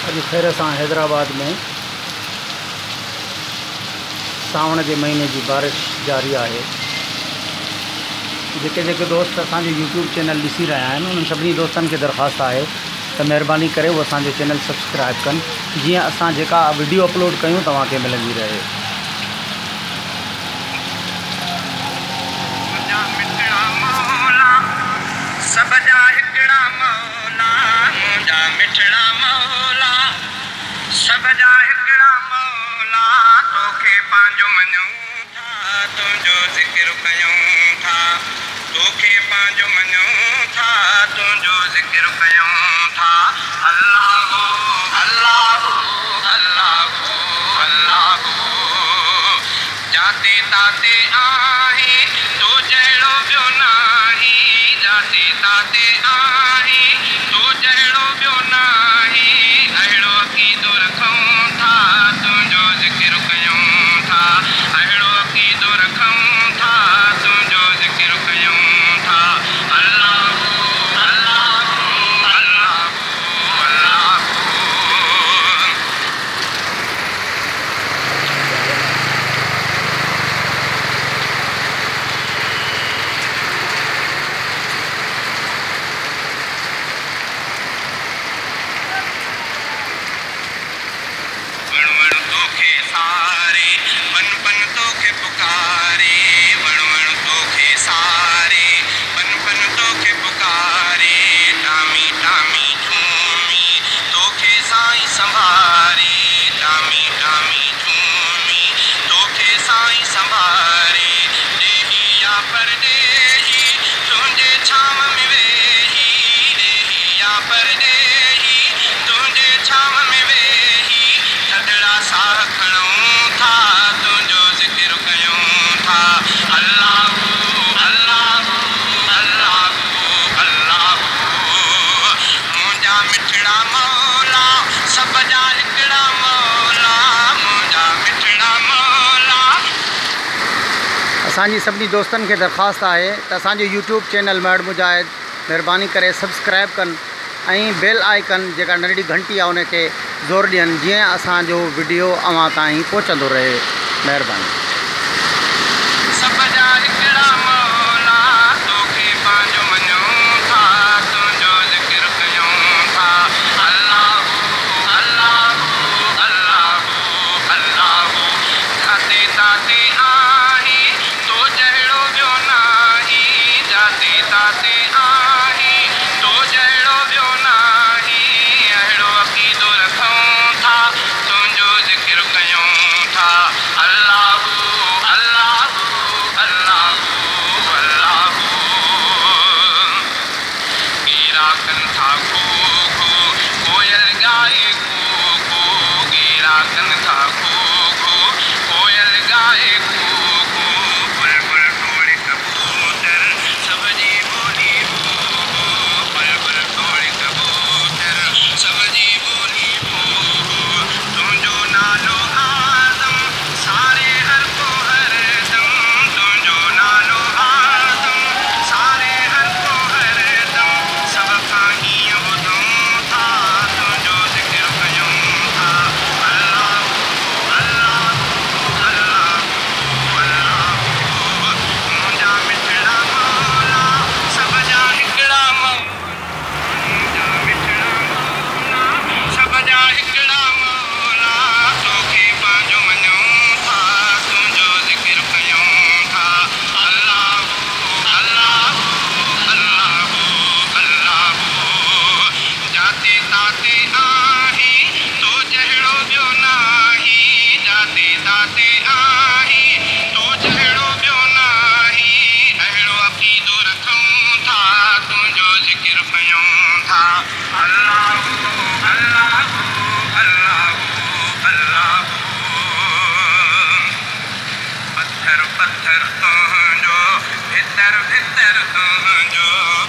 अॼु खैर सां हैदराबाद में सावण के महीने की बारिश जारी है। जेके दोस्त असांजो यूट्यूब चैनल ॾिसी रहा आहिनि उन सभी दोस्तन के दरख्वास्त है तो मेहरबानी करे वो असांजो चैनल सब्सक्राइब कन जियां असां जेका वीडियो अपलोड कयूं तव्हांखे मिलंदी रहे। असांजी सभी दोस्तन के दरख्वास्त है तो असांजो यूट्यूब चैनल महड़ मुजाहिद मेहरबानी करे सब्सक्राइब कन बेल आइकन जेका नंढी घंटी है उनके ज़ोर ॾियनि जीअं असांजो वीडियो अवां ताईं पहुचंदो रहे। मेहरबानी।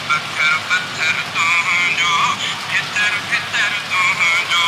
पत्थर पत्थर तो जो भीतर भीतर तो जो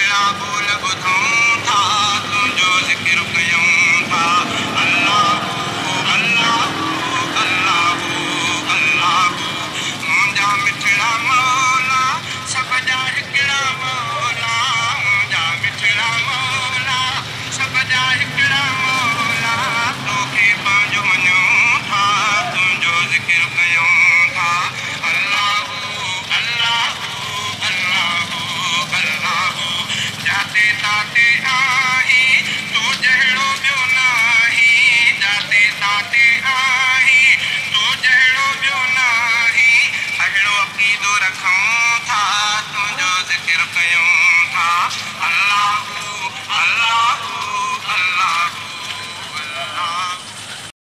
मिठड़ा बोल ॿुधूं था तुंहिंजो ज़िक्र कयूं था अल्लाह अल्लाह अल्लाह अल्लाह मुंहिंजा मिठड़ा मौला सब जा हिकिड़ा मौला मुंहिंजा मिठड़ा मौला सब जा हिकिड़ा मौला तोखे पंहिंजो मञूं था तुंहिंजो ज़िक्र कयूं था अल्लाह अल्लाह अल्लाह अल्लाह जाते ताते आही तू जहिड़ो ॿियो नाही जाते ताते आही तू जहिड़ो ॿियो नाही अहिड़ो अक़ीदो रखूं था तुंहिंजो ज़िक्र कयूं था अल्लाह अल्लाह